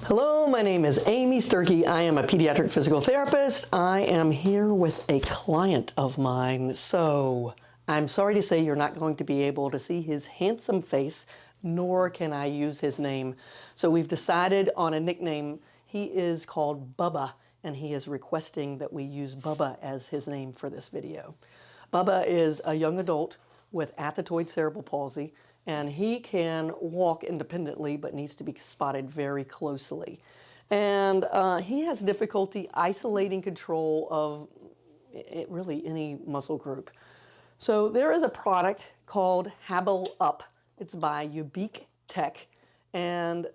Hello, my name is Amy Sturkey. I am a pediatric physical therapist. I am here with a client of mine. So I'm sorry to say you're not going to be able to see his handsome face, nor can I use his name. So we've decided on a nickname. He is called Bubba, and he is requesting that we use Bubba as his name for this video. Bubba is a young adult with athetoid cerebral palsy, and he can walk independently but needs to be spotted very closely. And he has difficulty isolating control of really any muscle group. So there is a product called Habal Up. It's by Ubique Tech, and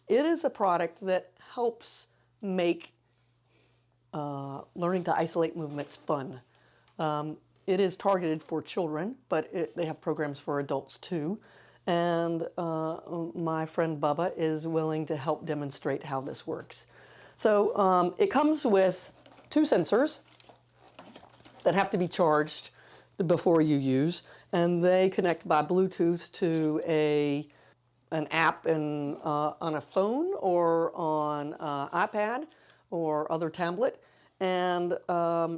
it is a product that helps make learning to isolate movements fun. It is targeted for children, but they have programs for adults too. And my friend Bubba is willing to help demonstrate how this works. So it comes with 2 sensors that have to be charged before you use, and they connect by Bluetooth to an app on a phone or on iPad or other tablet. And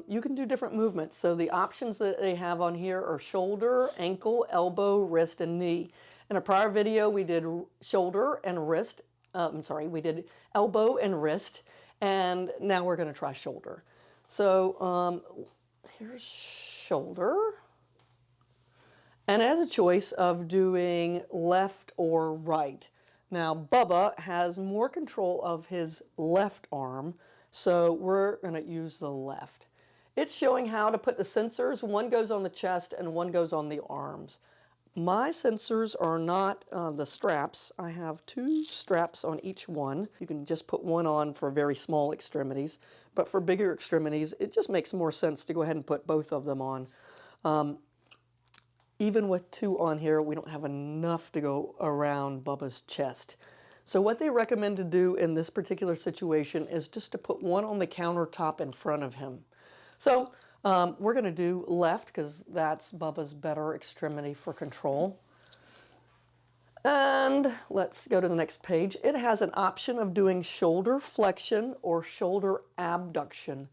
you can do different movements. So the options that they have on here are shoulder, ankle, elbow, wrist, and knee. In a prior video, we did shoulder and wrist. We did elbow and wrist. And now we're going to try shoulder. So here's shoulder. And it has a choice of doing left or right. Now, Bubba has more control of his left arm, so we're going to use the left. It's showing how to put the sensors. One goes on the chest and one goes on the arms. My sensors are not the straps. I have 2 straps on each one. You can just put one on for very small extremities, but for bigger extremities, it just makes more sense to go ahead and put both of them on. Even with 2 on here, we don't have enough to go around Bubba's chest. So what they recommend to do in this particular situation is just to put one on the countertop in front of him. So we're going to do left because that's Bubba's better extremity for control. And let's go to the next page. It has an option of doing shoulder flexion or shoulder abduction.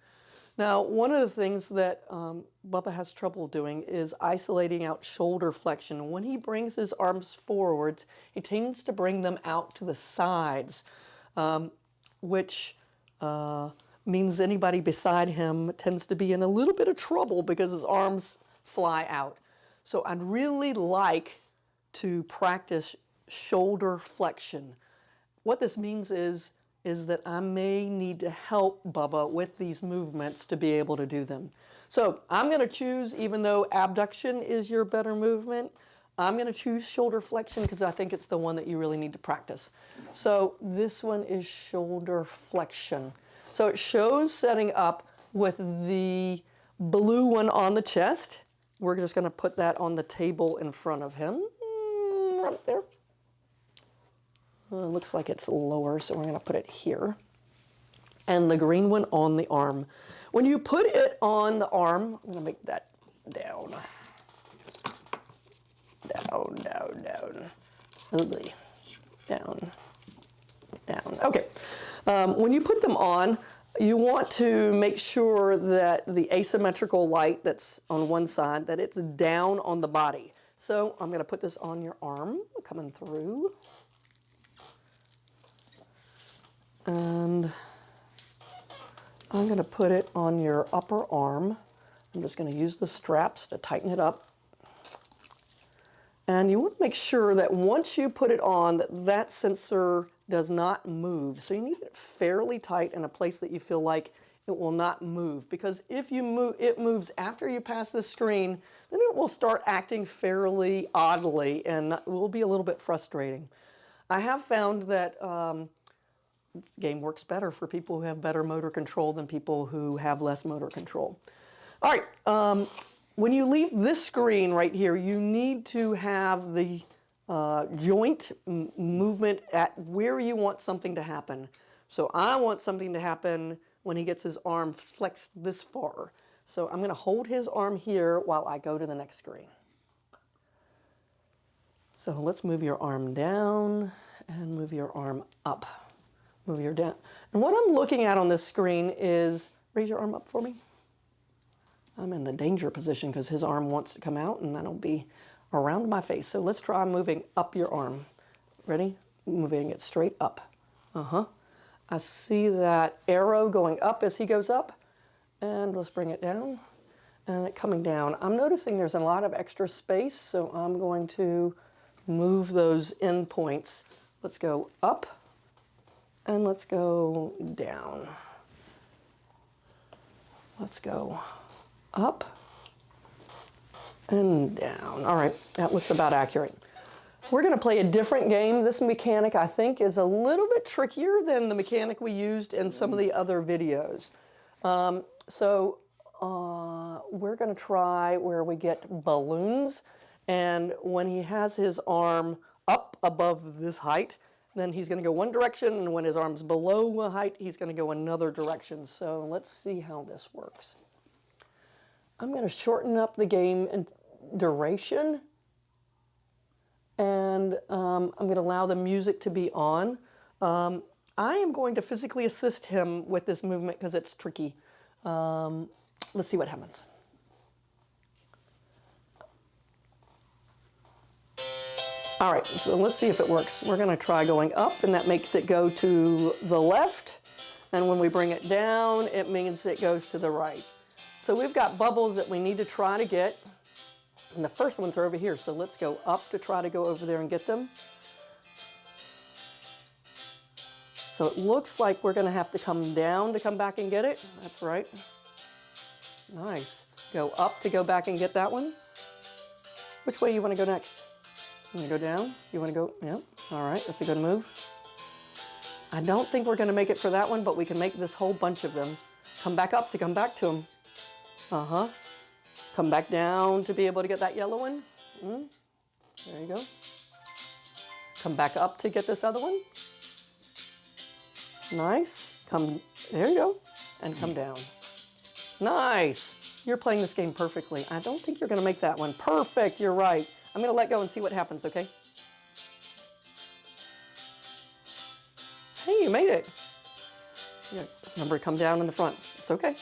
Now, one of the things that Bubba has trouble doing is isolating out shoulder flexion. When he brings his arms forwards, he tends to bring them out to the sides, which means anybody beside him tends to be in a little bit of trouble because his arms fly out. So I'd really like to practice shoulder flexion. What this means is that I may need to help Bubba with these movements to be able to do them. So I'm going to choose, even though abduction is your better movement, I'm going to choose shoulder flexion because I think it's the one that you really need to practice. So this one is shoulder flexion. So it shows setting up with the blue one on the chest. We're just going to put that on the table in front of him, right there. It looks like it's lower, so we're going to put it here. And the green one on the arm. When you put it on the arm, I'm going to make that down. Down, down, down. Ugly. Down, down. Okay. When you put them on, you want to make sure that the asymmetrical light that's on one side, that it's down on the body. So I'm going to put this on your arm, coming through. And I'm going to put it on your upper arm. I'm just going to use the straps to tighten it up. And you want to make sure that once you put it on, that sensor does not move. So you need it fairly tight in a place that you feel like it will not move. Because if you move, it moves after you pass the screen, then it will start acting fairly oddly and will be a little bit frustrating. I have found that the game works better for people who have better motor control than people who have less motor control. All right, when you leave this screen right here, you need to have the joint movement at where you want something to happen. So I want something to happen when he gets his arm flexed this far. So I'm going to hold his arm here while I go to the next screen. So let's move your arm down and move your arm up. Move your down. And what I'm looking at on this screen is, raise your arm up for me. I'm in the danger position because his arm wants to come out and that'll be around my face. So let's try moving up your arm. Ready? Moving it straight up. I see that arrow going up as he goes up. And let's bring it down. And it coming down. I'm noticing there's a lot of extra space, so I'm going to move those endpoints. Let's go up and let's go down. Let's go up and down. All right, that looks about accurate. We're going to play a different game. This mechanic, I think, is a little bit trickier than the mechanic we used in some of the other videos. We're going to try where we get balloons, and when he has his arm up above this height, then he's going to go one direction, and when his arm's below a height, he's going to go another direction. So let's see how this works. I'm going to shorten up the game in duration, and I'm going to allow the music to be on. I am going to physically assist him with this movement because it's tricky. Let's see what happens. All right, so let's see if it works. We're going to try going up, and that makes it go to the left. And when we bring it down, it means it goes to the right. So we've got bubbles that we need to try to get. And the first ones are over here, so let's go up to try to go over there and get them. So it looks like we're going to have to come down to come back and get it. That's right. Nice. Go up to go back and get that one. Which way you want to go next? You want to go down? You want to go? Yep. All right, that's a good move. I don't think we're going to make it for that one, but we can make this whole bunch of them. Come back up to come back to them. Come back down to be able to get that yellow one. There you go. Come back up to get this other one. Nice. There you go. And come down. Nice. You're playing this game perfectly. I don't think you're going to make that one. Perfect. You're right. I'm going to let go and see what happens, okay? Hey, you made it. Yeah, remember to come down in the front. It's okay.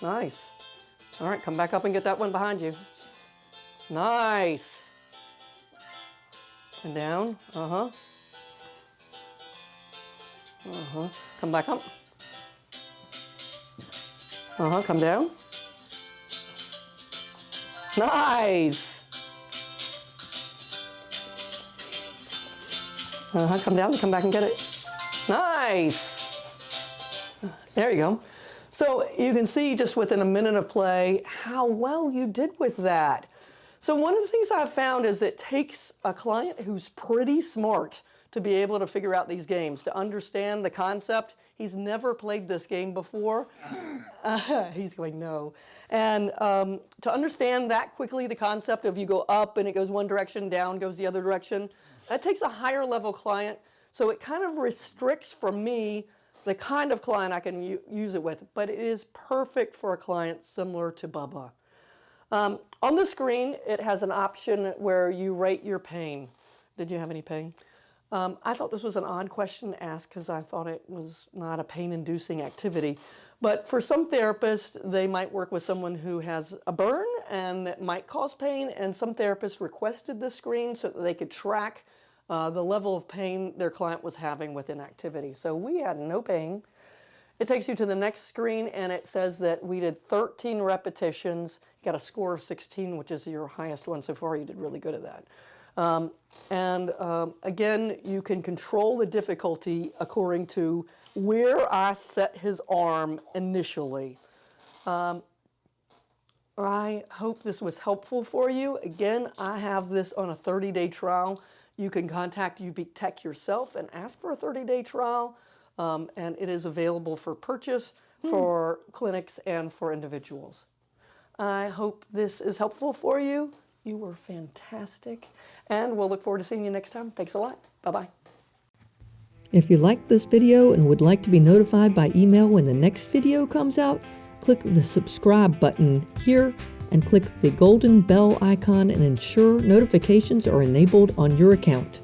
Nice. All right, come back up and get that one behind you. Nice. And down. Come back up. Come down. Nice. Come down and come back and get it. Nice. There you go. So you can see just within a minute of play how well you did with that. So one of the things I've found is it takes a client who's pretty smart to be able to figure out these games, to understand the concept. He's never played this game before. He's going, no. And to understand that quickly, the concept of you go up and it goes one direction, down goes the other direction, that takes a higher level client. So it kind of restricts for me the kind of client I can use it with, but it is perfect for a client similar to Bubba. On the screen, it has an option where you rate your pain. Did you have any pain? I thought this was an odd question to ask because I thought it was not a pain-inducing activity. But for some therapists, they might work with someone who has a burn and that might cause pain, and some therapists requested this screen so that they could track the level of pain their client was having with inactivity. So we had no pain. It takes you to the next screen, and it says that we did 13 repetitions. You got a score of 16, which is your highest one so far. You did really good at that. Again, you can control the difficulty according to where I set his arm initially. I hope this was helpful for you. Again, I have this on a 30-day trial. You can contact UB Tech yourself and ask for a 30-day trial, and it is available for purchase for clinics and for individuals. I hope this is helpful for you. You were fantastic, and we'll look forward to seeing you next time. Thanks a lot. Bye-bye. If you liked this video and would like to be notified by email when the next video comes out, click the subscribe button here and click the golden bell icon and ensure notifications are enabled on your account.